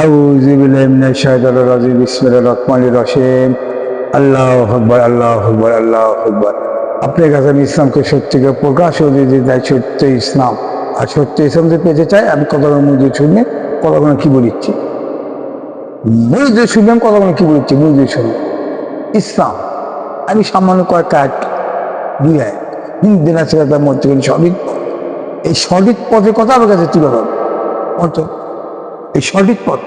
আউযু বিল্লাহি মিনাশ শাইতানির রাজিম বিসমিল্লাহির রহমানির রহিম আল্লাহু আকবার আল্লাহু আকবার আল্লাহু আকবার। আপনার কাছে আমি ইসলামকে সত্যিকে প্রকাশ করে দিতে চাই, সত্য ইসলাম। আর সত্য ইসলাম যদি পেতে চাই আমি কতক্ষণ মধ্যে শুনে কতক্ষণ কি বলিচ্ছি, বুঝতে শুনলাম কতক্ষণ কি বলিচ্ছি, বুঝতে শুনলাম ইসলাম। আমি সামান্য কয়েক আয়াত দুই আয়াত দিন আছে তার মধ্যে সঠিক পথ, এই সঠিক পথের কথা আমার কাছে তুলে ধরো অর্থ। এই সঠিক পথ,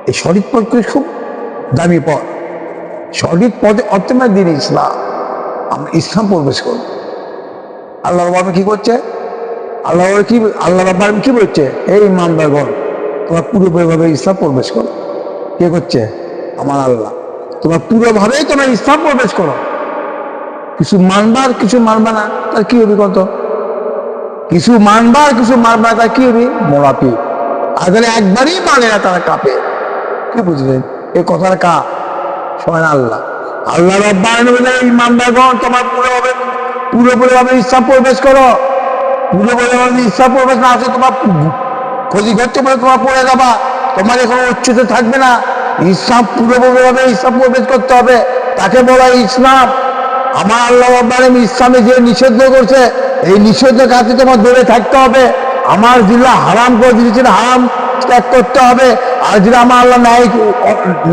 এই সঠিক পথ খুব দামি পথ। সঠিক পথে অর্থমান দিন ইসলাম। আমরা ইসলাম প্রবেশ করব। আল্লাহ বাবা কি করছে? আল্লাহ বাবা কি বলছে? এই ইমানদারগণ তোমরা পুরোপুরিভাবে ইসলাম প্রবেশ করো। কে করছে? আমার আল্লাহ। তোমরা পুরোভাবেই তোমরা ইসলাম প্রবেশ করো। কিছু মানবা আর কিছু মানবা না, তার কি হবে? কত কিছু মানবা আর কিছু মানবা না, তার কি হবে? মোরাপি। আর যারা একবারই মানে না তারা কাঁপে। কি বুঝলেন এই কথার? কা সবাই আল্লাহ। আল্লাহ ইমানদারগণ তোমার পুরোপুরিভাবে ইসলাম প্রবেশ করো। পুরোপুরিভাবে ইসলাম প্রবেশ না আছে তোমার ক্ষতি করতে পারে, তোমার পড়ে যাবা, তোমার এখন উচ্চতা থাকবে না। ইসলাম পুরোপুরিভাবে ইসলাম প্রবেশ করতে হবে, তাকে বলা ইসলাম। আমার আল্লাহ ইসলামে যে নিষিদ্ধ করছে এই নিষিদ্ধ কাছে তোমার দূরে থাকতে হবে। আমার যেটা হারাম করে দিয়েছেন হারাম ত্যাগ করতে হবে। আর যেটা আমার আল্লাহ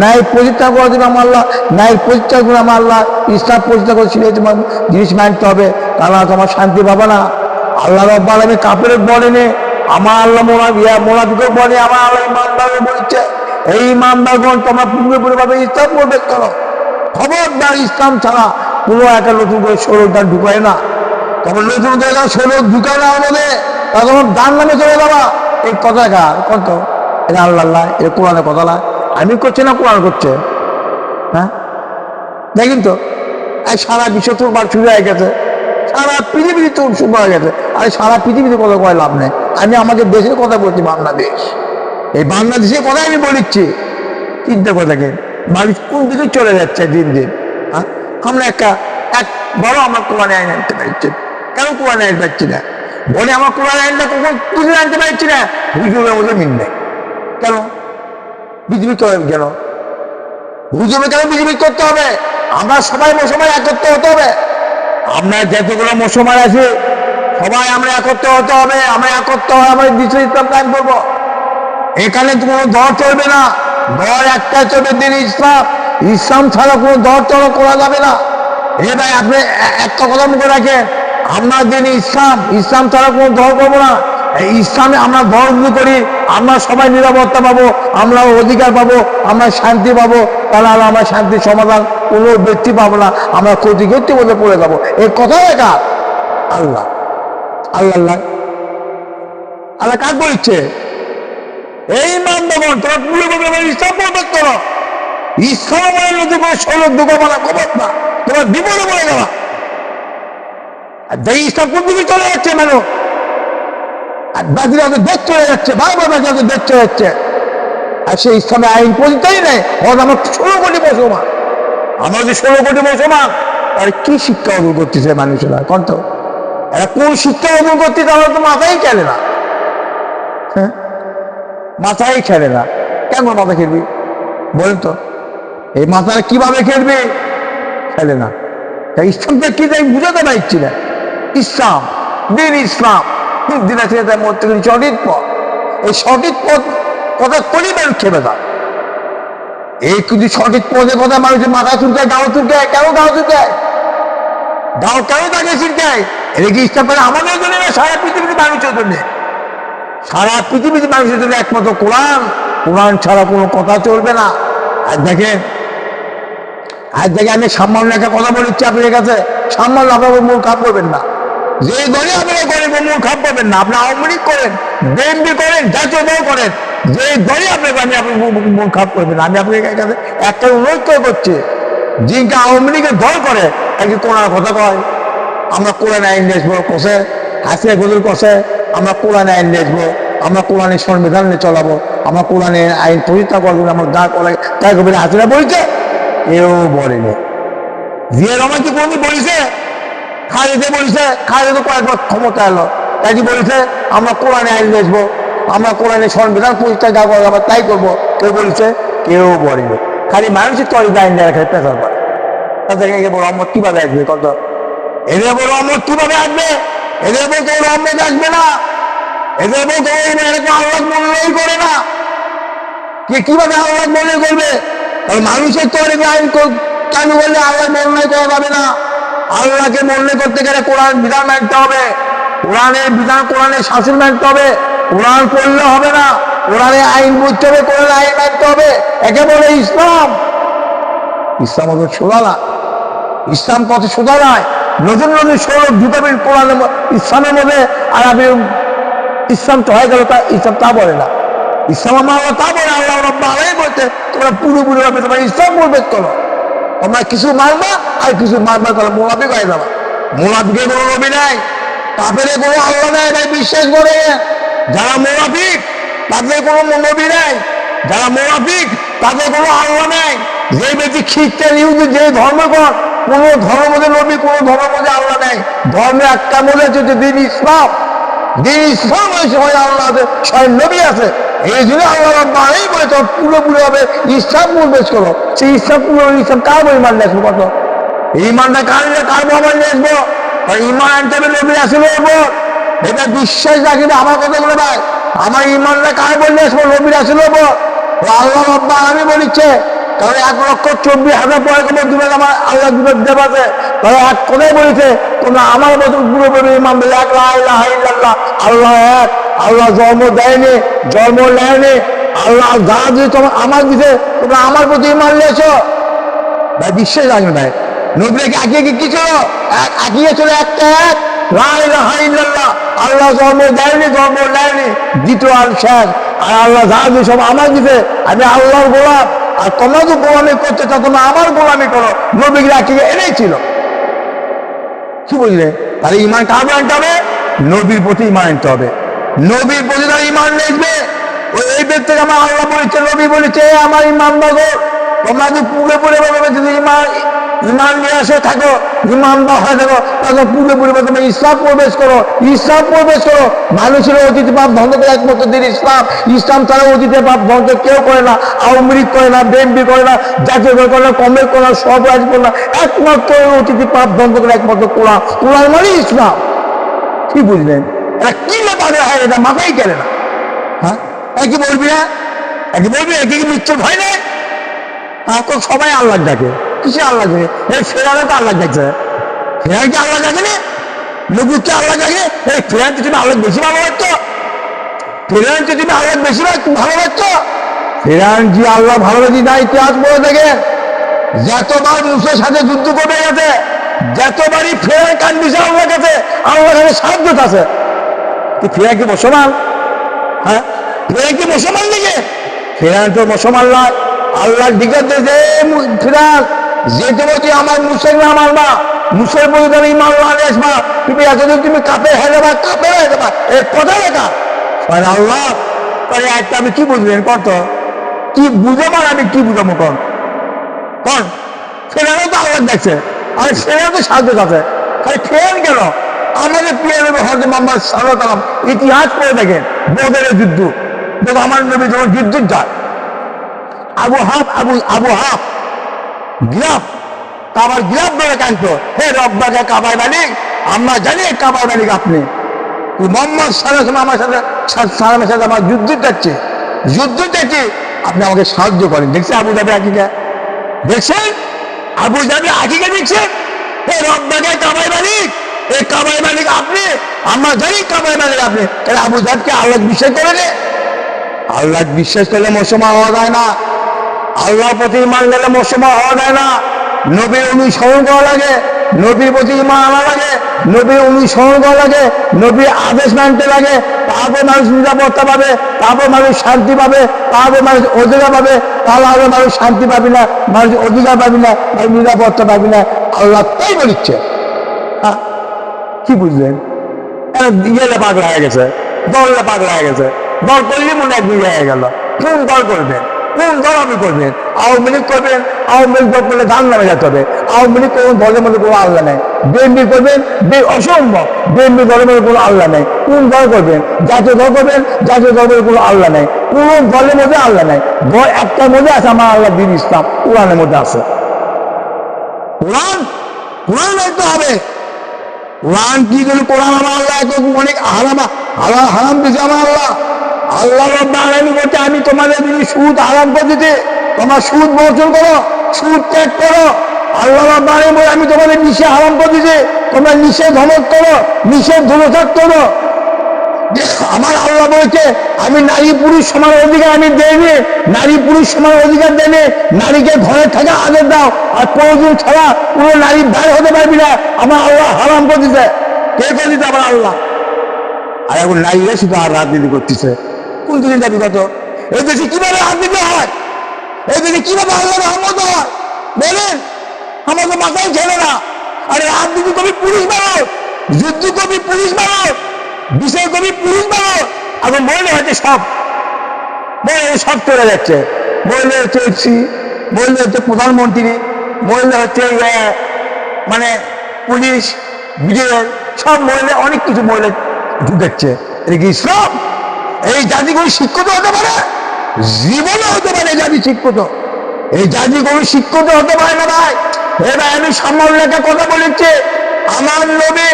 ন্যায় প্রতিষ্ঠা করে দিবে, আমার আল্লাহ ন্যায় প্রতিষ্ঠা করে আমার আল্লাহ ইসলাম প্রতিষ্ঠা করে ছিল তোমার জিনিস মানতে হবে, তাহলে তোমার শান্তি পাবে না। আল্লাহ রব্বাল আলামিন কাফের বলেনি, আমার আল্লাহ মোনাফিকের বলে, আমার আল্লাহ ইমানদার বলছে এই ইমানদারগণ তোমার পুরোপুরিভাবে ইসলাম প্রবেশ করো। খবরদার ইসলাম ছাড়া কোনো একটা নতুন করে ষোলোটার ঢুকায় না। তখন নতুন করে ষোলো ঢুকায় না আমাদের, তখন ডান নামে চলে যাবা। এই কথা কার? কত এটা আল্লাহ, এটা কোরআনের কথা না। আমি করছি না, কোরআন করছে। হ্যাঁ দেখেন তো, এই সারা বিশ্ব তোর বার শুরু হয়ে গেছে, সারা পৃথিবীতে তোর শুরু হয়ে গেছে। আর সারা পৃথিবীতে কথা কয় লাভ নেই। আমি আমাদের দেশের কথা বলছি, বাংলাদেশ। এই বাংলাদেশের কথাই আমি বলিচ্ছি। চিন্তা করে দেখেন মানুষ কোন দিকে চলে যাচ্ছে দিন দিন। হ্যাঁ আমরা এক বড় আমরা কোরআনে আইন আনতে পারছি, কেন কোরআনে আইন পাচ্ছি না? বলে আমার কোরআন আইনটা কখন তুলে আনতে পারছি না? হুজুরের মধ্যে মিল নেই। কেন পৃথিবী কেন হুজুরে কেন পৃথিবী করতে হবে? আমরা সবাই মুসলমান একত্র হতে হবে। আমরা যতগুলো মুসলমান আছে সবাই আমরা একত্র হতে হবে। আমরা একত্র হয়ে আমরা দ্বিতীয় ইসলাম কায়েম করবো। এখানে কোনো দল চলবে না, দল একটা চলবে দিন ইসলাম। ইসলাম ছাড়া কোনো দল চলা করা যাবে না। এ ভাই আপনি একটা কথা মুখে রাখেন, আমরা দিন ইসলাম, ইসলাম ছাড়া কোনো দল করবো না। এই ইসলামে আমরা দল করি, আমরা সবাই নিরাপত্তা পাবো, আমরা অধিকার পাবো, আমরা শান্তি পাবো। তাহলে আমরা শান্তির সমাধান কোনো ব্যক্তি পাবো না, আমরা ক্ষতিগ্রস্ত বলে পড়ে যাবো। এই কথা কার? আল্লাহ। আল্লাহ আল্লাহ কাজ বলছে এই মানবগণ তোমরা পুরোপুরি ইসলাম প্রবেশ করো। ইসলাম নতুন করে ষোলো দোকানওয়ালা খবর না, তোমার বিপদে পড়ে যাওয়া। আর দেখ ইসলাম কোন দিকে চলে যাচ্ছে মানুষ, আর বাকিরা ওদের দেশ চলে যাচ্ছে, বারবার বাকিরা ওদের দেশ চলে যাচ্ছে। আর সেই ইসলামের আইন পরিচয় নেই। আমার 16 কোটি মুসলমান, আমরা যে 16 কোটি মুসলমান, আর কি শিক্ষা অর্জন করতেছে মানুষেরা? কত এরা কোন শিক্ষা অর্জন করতেছে আমরা তো মাথায় খেলে না। হ্যাঁ মাথায় খেলে না। কেন মাথা খেলবি বলেন তো? এই মাথায় কিভাবে খেলবে? খেলে না। তাই ইসলামটা কি তাই বুঝাতে পারছি না। ইসলাম দিন ইসলাম দিন আছে তার মধ্যে সঠিক পথ। এই সঠিক পথ কথা করি মানুষ খেবে না। এই কিন্তু সঠিক পথের কথা মানুষের মাথা চুলকায়, গাও চুলকায়। কেন গাও চুলকায়? গাও কেন তাকে চুলকায়? এটা কি ইসলাম করে আমাদের জন্য না সারা পৃথিবীতে মানুষের জন্য? সারা পৃথিবীতে মানুষের জন্য একমাত্র কোরআন। কোরআন ছাড়া কোনো কথা চলবে না। আর দেখেন আমি সামান্য একটা কথা বলেছি আপনার কাছে, সামান্য আপনার মূল খাপ করবেন না। যে দলে আপনারা করেন মূল খাপ পাবেন না। আপনি আওয়ামী লীগ করেন, বিএনপি করেন, জাতীয় দল করেন, যে দলে আপনাকে আমি আপনার মূল খাপ করবেন না। আমি আপনার কাছে একটা অনুরোধ করছি, যিনি আওয়ামী লীগের দল করে একটি কোরআন কথা কয় আমরা কোরআন আইন আসবো কষে, হাসিয়া গজল কষে, আমরা কোরআন আইন আসবো, আমরা কোরআনের সংবিধান নিয়ে চলাবো, আমরা কোরআনের আইন প্রতিষ্ঠা করবো, আমার গা কলে তাই কবি হাসিনা বলছে, এও বলেনি। জিয়া রহমান কি কোনদিন বলেছে? খালেদা বলেছে, খালেদা কয়েকবার ক্ষমতা এলো, তাই কি বলেছে আমরা কোরআনে আইন আসবো, আমরা কোরআনের সংবিধান প্রতিষ্ঠা যা করবো আমরা তাই করবো, কেউ বলছে? কেউ বলেনি। খালি মানুষের তরিকা আইন দেওয়া খালি পেশার করে। তাদেরকে বড় রহমত কিভাবে আসবে কত? এদের বড় রহমত কিভাবে আসবে? এদের বলতে রহমত আসবে না। এদের বলতে এরকম আল্লাহ মূল্যই করে না। কে কিভাবে আল্লাহ মনে করবে? মানুষের তরিকা আইন চালু করলে আল্লাহ মনে করা যাবে না। আল্লাহকে মনে করতে গেলে কোরআন বিধান মানতে হবে, কোরআনের বিধান কোরআনের শাসন মানতে হবে। কোরআন পড়লে হবে না, কোরআনের আইন বুঝতে হবে, কোরআনের আইন মানতে হবে। একে বলে ইসলাম। ইসলাম অত সোজা না, ইসলাম কত সোজা নয়। নতুন নতুন সৌরভ ঢুকাবেন কোরআনের ইসলামের মধ্যে, আর আপনি ইসলাম তো হয়ে গেল তা ইসলাম তা বলে না। ইসলাম আমরা তা বলে আল্লাহ রাব্বুল আলামিন বলতে তোমরা পুরোপুরি ভাবে তোমার ইসলাম প্রবেশ করো। তোমরা কিছু মানবা আর কিছু মানবা, তাহলে মুনাফিক হয়ে যাবা। মুনাফিকের কোনো নবী নাই, কাফেরের কোনো আল্লাহ নাই, ভাই বিশ্বাস করে। যারা মুনাফিক তাদের কোনো নবী নাই, যারা মুনাফিক তাদের কোনো আল্লাহ নাই। যে ব্যক্তি খ্রিস্টান ইহুদি যে ধর্ম কর, কোনো ধর্ম মধ্যে নবী, কোনো ধর্ম মধ্যে আল্লাহ নাই। ধর্মে একটা মধ্যে হচ্ছে দিন ইসলাম। দিন ইসলাম হয়েছে আল্লাহ আছে, স্বয়ং নবী আছে। এই জন্য আল্লাহ রাব্বুল বলে তো পুরোপুরি হবে ইসলাম প্রবেশ করো। সেই ইসলাম পুরো ইসলাম কার ইমান নিয়ে আসবো? কত ইমানটা কার মোহাম্মদ নিয়ে আসবো? ইমান আনতে হবে নবী আসলে ওপর। এটা বিশ্বাস রাখি না আমার কথাগুলো ভাই। আমার ইমানটা কার বলে আসবো? নবীর আসলে ওপর। আল্লাহ রাব্বুল আলামিন বলেছে, কারণ 1,24,000 পয়গম্বর দুনিয়াতে আমার আল্লাহ দেব আছে। তাহলে এক কথাই বলেছে, তোমরা আমার মতো পুরোপুরি ইমান বলে এক লা ইলাহা ইল্লাল্লাহ, আল্লাহ এক। আল্লাহ জন্ম দেয়নি, জন্ম নেয়নি। আল্লাহ যা দিয়ে তোমার আমার দিতে, তোমরা আমার প্রতি ইমান নিয়েছো। ভাই বিশ্বাস রাখবে ভাই। নবীকে আগে কি ছিল? আগিয়ে ছিল একটা এক লা ইলাহা ইল্লাল্লাহ। আল্লাহ জন্ম দেয়নি, জন্ম নেয়নি, দ্বিতীয় আর শেষ। আর আল্লাহ যা দিয়ে সব আমার দিতে, আমি আল্লাহর গোলাম। আর তোমরা তো গোলামি করতে চাও, তোমরা আমার গোলামি করো। নবীকে আগে এনেই ছিল। কি বুঝলে? তাহলে ইমান কার আনতে হবে? নবীর প্রতি ইমান আনতে হবে। নবীর প্রতি তার ইমান নেবে। এই ব্যক্তিকে আমার আল্লাহ বলেছে, নবী বলেছে আমার ইমান বাগো। তোমরা যদি পুরোপুরি ভাবে যদি ইমান নিয়ে আসে থাকো, ইমানদার হয়ে থাকো, তাহলে পুরোপুরি তুমি ইসলাম প্রবেশ করো। ইসলাম প্রবেশ করো। মানুষের অতীত পাপ ধ্বংস করে একমাত্র দিন ইসলাম। ইসলাম ছাড়া অতীতের পাপ ধ্বংস কেউ করে না। আওয়ামী করে না, বিএনপি করে না, জাতীয় করে না, কংগ্রেস করে না, সব রাজ করে না। একমাত্র অতীত পাপ ধ্বংস করে একমাত্র কোরআন। কোরআন মানে ইসলাম। কি বুঝলেন? এটা কি ব্যাপারে হয়? এটা মাথায় কেনে না। হ্যাঁ, একই বলবি না, একই বলবি, একই মৃত্যুর ভয় নেই। হ্যাঁ, তো সবাই আল্লাহ ডাকে। কিসে আল্লাহ ডাকে? এই ফেরানে তো আল্লাহ ডাকছে। ফেরান কি আল্লাহ ডাকে না? নবীকে আল্লাহ ডাকে। এই ফেরানকে তুমি আল্লাহ বেশি ভালোবাসতো? ফেরানকে তুমি আল্লাহ বেশি ভালোবাসতো? ফেরান যে আল্লাহ ভালোবাসি না, ইতিহাস বলে দেখে যতবার মুসের সাথে যুদ্ধ করবে গেছে, যতবারই ফেরান কান্দিছে আল্লাহ কাছে, আল্লাহ কাছে সাহায্য আছে। কি ফেরান কি মুসলমান? হ্যাঁ, ফেরান কি মুসলমান নাকি? ফেরান তো মুসলমান নয়। আল্লাহ দিকে ফেরান যে তুমি আমার মুসের নাম আনবা, মুসের বলে তুমি ইমান আনে আসবা, তুমি এতদিন তুমি কাপে হয়ে যাবা, কাপে হয়ে যাবা। এই কথা লেখা আল্লাহ। তাহলে একটা আমি কি বুঝলেন? কত কি বুঝে মার, আমি কি বুঝাবো? কন ফেরানও তো আল্লাহ দেখছে, আর ফেরান তো সাহায্য আছে। খালি ফেরান কেন? আমাদের প্রিয় নবী হযরত মুহাম্মদ সাল্লাল্লাহু আলাইহি ওয়াসাল্লাম ইতিহাস করে দেখেন, বদরের যুদ্ধ। দেখো আমার নবী যখন যুদ্ধ যায়, আবু হাফ গিলাফ, কাবার গিলাফ ধরে কাঁদতো, হে রব্বাকে কাবার মালিক, আমরা জানি কাবার মালিক আপনি। মোহাম্মদ সাল্লাল্লাহু আলাইহি ওয়াসাল্লাম আমার সাথে আমার যুদ্ধ যাচ্ছে, আপনি আমাকে সাহায্য করেন। দেখছে আবু জাবে আকিকা? দেখছেন আবু জাবে আকিকা? দেখছেন? হে রব্বাকে কাবার মালিক, এই কাবার মালিক আপনি, আমরা জানি কাবার মালিক আপনি। তাহলে আবু জাবকে আল্লাহ বিশ্বাস করে নে। আল্লাহ বিশ্বাস করলে মুসলমান হওয়া যায় না। আল্লাহ প্রতি ইমান গেলে মুসলমান হওয়া যায় না। নবীর অনুসরণ করা লাগে, নবীর প্রতি ইমান আনা লাগে, নবীর অনুসরণ করা লাগে, নবীর আদেশ মানতে লাগে। তারপর মানুষ নিরাপত্তা পাবে, তারপর মানুষ শান্তি পাবে, তারপর মানুষ অধিকার পাবে। তাহলে মানুষ শান্তি পাবি না, মানুষ অধিকার পাবি না, মানুষ নিরাপত্তা পাবি না। আল্লাহ তাই বলিচ্ছে। হ্যাঁ, কি বুঝলেন? ইয়েলে পাগলা হয়ে গেছে, দলে পাগলা হয়ে গেছে। দল করলে মনে একদিন হয়ে গেল। কোন দল করবেন? কোন দল আপনি করবেন? আওয়ামী লীগ করবেন, আওয়ামী লীগ দল করলে ধান নামে যেতে হবে। আওয়ামী লীগ কোন দলের মধ্যে কোনো আল্লাহ নেই। বিএনপি করবেন, অসম্ভব, বিএনপি দলের মধ্যে কোনো আল্লাহ নেই। কোন দল করবেন? জাতীয় দল করবেন, জাতীয় দলের কোনো আল্লাহ নেই। কোন দলের মধ্যে আল্লাহ নেই। একটার মধ্যে আছে আমার আল্লাহ দিন ইসলাম, কোরআনের মধ্যে আছে। কোরআন, কোরআন মানতে হবে। কোরআন কি করে? কোরআন আমার আল্লাহ অনেক হারাম দিয়েছে আমার আল্লাহ। আল্লাহ রাব্বুল আলামিন বলতে আমি তোমাদের যদি সুদ হারাম করে দিতে, তোমরা সুদ বর্জন করো, সুদ ত্যাগ করো। আল্লাহ রাব্বুল আলামিন বলে আমি তোমাদের নিষেধ হারাম করে দিতে, তোমরা নিষেধ ধমক করো, নিষেধ ধুলোসাত করো। আমার আল্লাহ বলছে আমি নারী পুরুষ সমান অধিকার আমি দেয়নি, নারী পুরুষ সমান অধিকার দেয়নি। নারীকে ঘরে থাকা আদেশ দাও, আর প্রয়োজন ছাড়া কোনো নারী বাইরে হতে পারবি না। আমার আল্লাহ হারাম করে দিতে। কে করে দিতে? আমার আল্লাহ। আর এখন নারীরা শুধু আর রাজনীতি করতেছে। কোন দিন দাবি কত? এই দেশে কিভাবে রাজনীতি হয়? এই দেশে কিভাবে আল্লাহ রহমত হয় বলেন? আমাকে মাথায় ছেলে না। আরে রাজনীতি কবি পুলিশ বানাও, যুদ্ধ কবি পুলিশ বানাও, বিষয় কবি পুলিশ বানাও। এখন মহিলা হচ্ছে সব, মহিলা সব চলে যাচ্ছে। মহিলা হচ্ছে মহিলা হচ্ছে প্রধানমন্ত্রী, মহিলা হচ্ছে মানে পুলিশ, বিজয়, সব মহিলা, অনেক কিছু মহিলা ঢুকাচ্ছে। এটা কি ইসলাম? এই জাতি কোনো শিক্ষিত হতে পারে? জীবনে হতে পারে জাতি শিক্ষিত। এই জাতি কোনো শিক্ষিত হতে পারে না ভাই। এবার আমি সামান্য একটা কথা বলেছি, আমার নবী,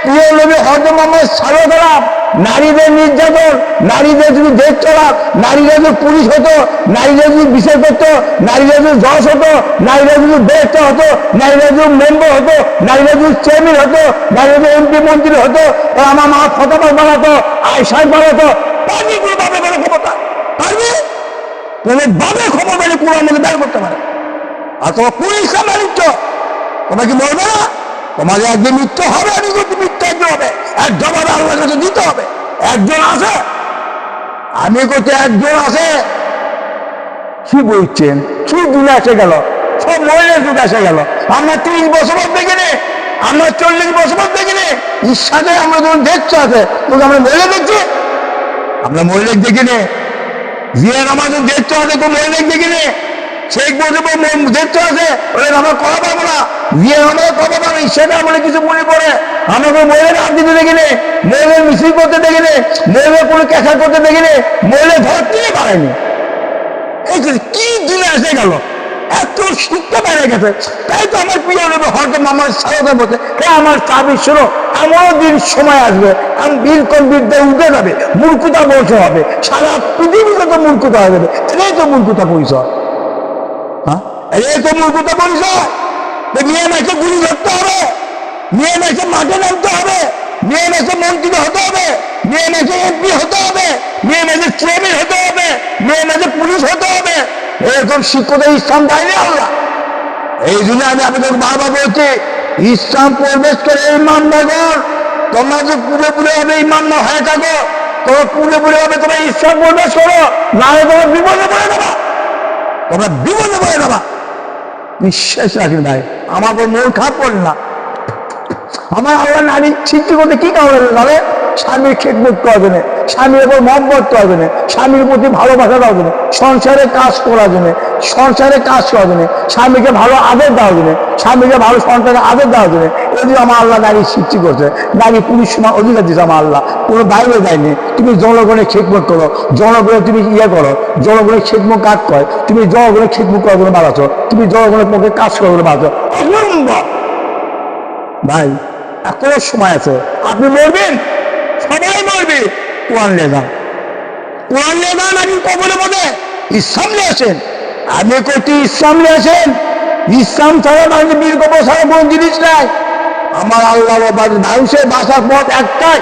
প্রিয় নবী হযরত মুহাম্মদ সাল্লাল্লাহু আলাইহি ওয়াসাল্লাম নারীদের নির্যাতন, নারীদের যদি দেশ চলা, নারীরা যদি পুলিশ হতো, নারীরা যদি বিচার করতো, নারীরা যদি জজ হতো, নারীরা যদি বেরেস্টার হতো, নারীরা যদি মেম্বার হতো, নারীরা যদি চেয়ারম্যান হতো, নারীরা যদি এমপি মন্ত্রী হতো, আমার মা ফতোয়া বানাতো, আয়সায় বানাতো, পারবি কোনো বাপে কোনো ক্ষমতা? পারবি? তোমার বাপে ক্ষমতা নিয়ে কোরআন মধ্যে বের করতে পারে। আর তোমার পুলিশ মানিচ্ছ, তোমরা কি বলবে না? তোমাদের একদিন মৃত্যু হবে, আমি কিন্তু মৃত্যু একজন হবে, এক জবাব আল্লাহর কাছে দিতে হবে। একজন আছে, আমি করতে একজন আছে। কি বলছেন? কি দিনে এসে গেল, সব মহিলার যুগ এসে গেল। আমরা 30 বছর দেখিনি, আমরা 40 বছর দেখিনি। ঈশ্বরে আমরা যখন দেখছো আছে, তখন আমরা মহিলা দেখছি, আমরা মহিলা দেখিনি। জিয়ার আমাদের দেখছো আছে, কোন মহিলা দেখিনি। শেখ মুজিবুর দেখতে আছে, আমরা কথা পাবো না। গিয়ে আমাদের কথা পাবো, সেটা আমাদের কিছু মনে পড়ে। আমাকে মহিলার হাত দিতে দেখিনি, মহিলার মিছিল করতে দেখিনি, মহিলার কোনো ক্যাশা করতে দেখিনি, মহিলা ঘর থেকে বাড়ায়নি। কি দিনে এসে গেল, এত শিক্ষা বেড়ে গেছে। তাই তো আমার প্রিয় নবী হযরত মুহাম্মদ সাল্লাল্লাহু আলাইহি ওয়াসাল্লাম বলতে, আমার চাবি শোনো, এমন দিন সময় আসবে আমি বিলকুল বিদ্যা উঠে যাবে, মূর্খতা বলতে হবে, সারা পৃথিবীতে তো মূর্খতা হয়ে যাবে। এটাই তো মূর্খতা পরিচয়। এই তো মূর্খতা পরিচয়। মেয়ে মেয়েকে গুলি ধরতে হবে, মেয়ে মেয়েকে মাঠে নামতে হবে, মেয়ে মেয়েকে মন্ত্রী হতে হবে, মেয়ে মেয়েকে এমপি হতে হবে, মেয়ে মেয়েকে চেয়ারম্যান হতে হবে, মেয়ে মেয়েকে পুলিশ হতে হবে। এরকম শিক্ষকতা ইসলাম দেয়নি আল্লাহ। এই জন্য আমি আপনাদের বারবার বলছি, ইসলাম প্রবেশ করে ইমানদারগণ, তোমরা যে পুরোপুরি হবে ইমানদার হয়ে থাকো, তোমরা পুরোপুরি হবে তোমরা ইসলাম প্রবেশ করো, না হলে তোমরা বিপদে পড়ে যাবা, তোমরা বিপদে পড়ে যাবা। বিশ্বাস রাখি ভাই, আমার মন খারাপ করেন না। আমার আল্লাহ নারী সৃষ্টি করতে কি কারণে যাবে? স্বামীর খেদমত করার জন্য, স্বামীর উপর মহব্বত করার জন্য, স্বামীর প্রতি ভালোবাসা দেওয়ার জন্য, সংসারে কাজ করার জন্য, সংসারে কাজ করার জন্য, স্বামীকে ভালো আদর দেওয়ার জন্য, স্বামীকে ভালো সন্তানকে আদর দেওয়ার জন্য। এই যে আমার আল্লাহ নারী সৃষ্টি করছে, নারী পুরুষ সমান অধিকার দিচ্ছে আমার আল্লাহ, কোনো বাইরে যায়নি। তুমি জনগণের খেদমত করো, জনগণের তুমি ইয়ে করো, জনগণের খেদমত কাজ করে, তুমি জনগণের খেদমত করার জন্য বাড়াচ্ছ, তুমি জনগণের পক্ষে কাজ করার জন্য বাড়াচ্ছ। ভাই এখনো সময় আছে, আপনি মরবেন, সবাই মরবে। কোরআন নিয়ে যান, কোরআন নিয়ে যান। আপনি কবরের মধ্যে ইসলাম নিয়ে আসেন, আমি করছি ইসলাম নিয়ে আসেন। ইসলাম ছাড়া মানুষ বীর কবর ছাড়া কোনো জিনিস নাই। আমার আল্লাহ মানুষের বাসার পথ একটাই,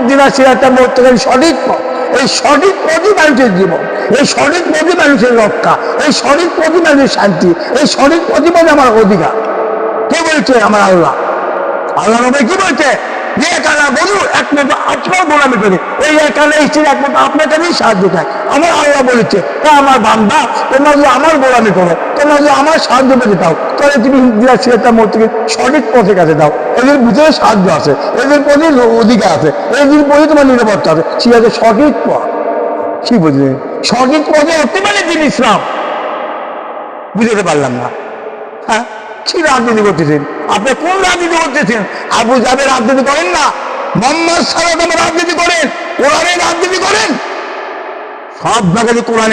দিনা সিরাজটা মরতে গেলে সঠিক পথ। এই সঠিক পথই মানুষের জীবন, এই সঠিক পথই মানুষের রক্ষা, এই সঠিক পথই মানুষের শান্তি, এই সঠিক পথই মানে আমার অধিকার। কে বলছে? আমার আল্লাহ। আল্লাহ নবী কি বলছে? যে একানা বলু একমাত্র আপনার গোলামি করি, এই একানা ইচ্ছের একমাত্র আপনার কাছেই সাহায্য চাই। আমার আল্লাহ বলেছে, আমার বান্দা তোমরা যদি আমার গোলামি করো, তোমরা যদি আমার সাহায্য পেতে দাও, তাহলে তুমি হিন্দুরা ছেলেটা মধ্যে সঠিক পথের কাছে দাও। এদের ভিতরে সাহায্য আছে, এদের প্রতি অধিকার আছে, এদের প্রতি তোমার নিরাপত্তা আছে, সে আছে সঠিক পথ। কি বুঝলেন? সঠিক পথে হতে পারে দিন ইসলাম। বুঝতে পারলাম না। হ্যাঁ, কি রাজনীতি করতেছেন আপনি? কোন রাজনীতি করতেছেন? আবু জাহেল রাজনীতি করেন না, মোহাম্মদ সাল্লাল্লাহু আলাইহি ওয়াসাল্লাম রাজনীতি করেন, কোরআনের রাজনীতি করেন, সব জায়গায় কোরআন